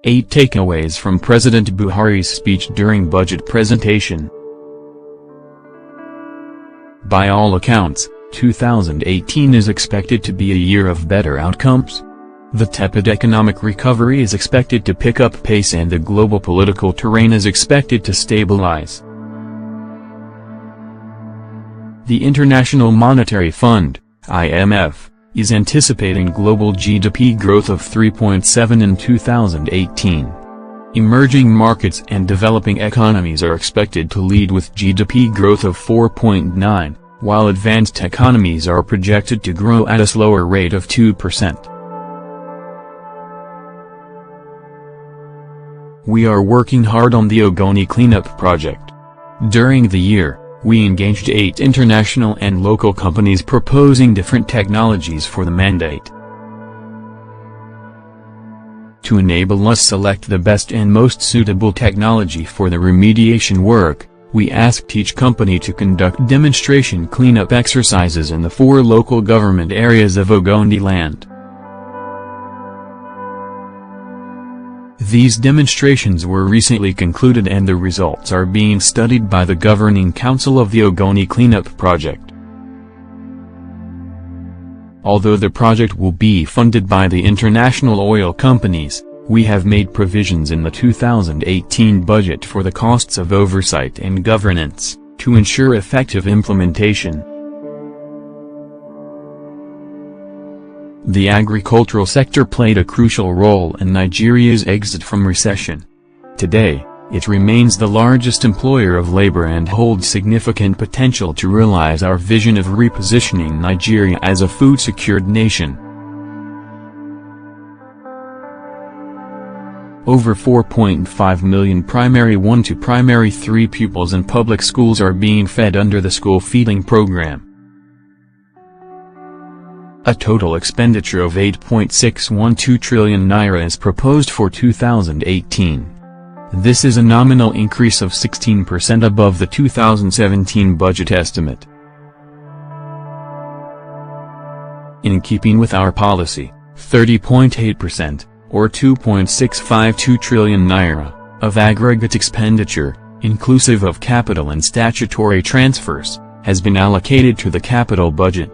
8 takeaways from President Buhari's speech during budget presentation. By all accounts, 2018 is expected to be a year of better outcomes. The tepid economic recovery is expected to pick up pace and the global political terrain is expected to stabilize. The International Monetary Fund, IMF, is anticipating global GDP growth of 3.7 in 2018. Emerging markets and developing economies are expected to lead with GDP growth of 4.9, while advanced economies are projected to grow at a slower rate of 2%. We are working hard on the Ogoni cleanup project. During the year, we engaged 8 international and local companies proposing different technologies for the mandate. To enable us select the best and most suitable technology for the remediation work, we asked each company to conduct demonstration cleanup exercises in the 4 local government areas of Ogoni land. These demonstrations were recently concluded and the results are being studied by the Governing Council of the Ogoni Cleanup Project. Although the project will be funded by the international oil companies, we have made provisions in the 2018 budget for the costs of oversight and governance, to ensure effective implementation. The agricultural sector played a crucial role in Nigeria's exit from recession. Today, it remains the largest employer of labor and holds significant potential to realize our vision of repositioning Nigeria as a food-secured nation. Over 4.5 million primary 1 to primary 3 pupils in public schools are being fed under the school feeding program. A total expenditure of 8.612 trillion naira is proposed for 2018. This is a nominal increase of 16% above the 2017 budget estimate. In keeping with our policy, 30.8%, or 2.652 trillion naira, of aggregate expenditure, inclusive of capital and statutory transfers, has been allocated to the capital budget.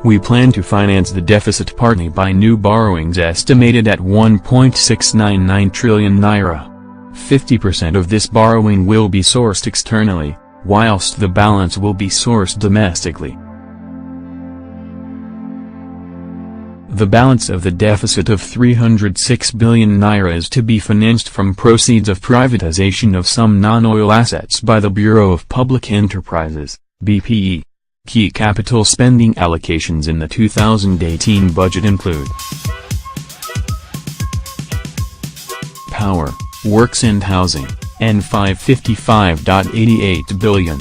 We plan to finance the deficit partly by new borrowings estimated at 1.699 trillion naira. 50% of this borrowing will be sourced externally, whilst the balance will be sourced domestically. The balance of the deficit of 306 billion naira is to be financed from proceeds of privatization of some non-oil assets by the Bureau of Public Enterprises, BPE. Key capital spending allocations in the 2018 budget include Power, Works and Housing, N555.88 billion.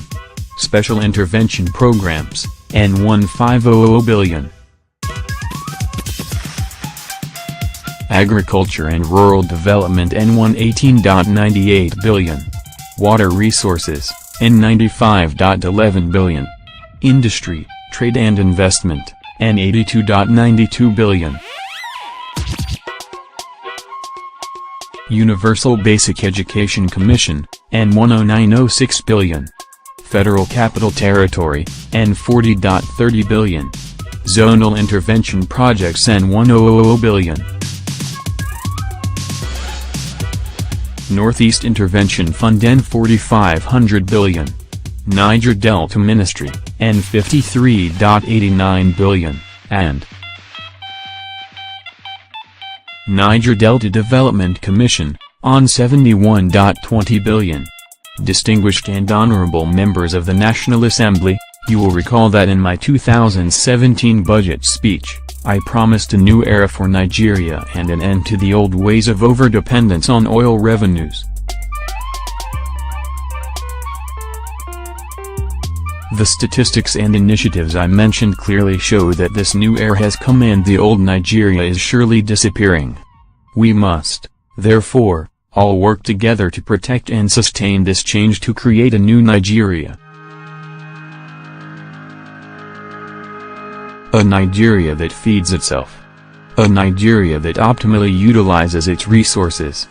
Special Intervention Programs, N1500 billion. Agriculture and Rural Development N118.98 billion. Water Resources, N95.11 billion. Industry, Trade and Investment, N82.92 billion. Universal Basic Education Commission, N10906 billion. Federal Capital Territory, N40.30 billion. Zonal Intervention Projects, N1000 billion. Northeast Intervention Fund, N4500 billion. Niger Delta Ministry, N53.89 billion, and Niger Delta Development Commission, on 71.20 billion. Distinguished and honorable members of the National Assembly, you will recall that in my 2017 budget speech, I promised a new era for Nigeria and an end to the old ways of overdependence on oil revenues. The statistics and initiatives I mentioned clearly show that this new era has come and the old Nigeria is surely disappearing. We must, therefore, all work together to protect and sustain this change to create a new Nigeria. A Nigeria that feeds itself. A Nigeria that optimally utilizes its resources.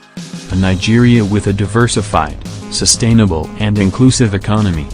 A Nigeria with a diversified, sustainable and inclusive economy.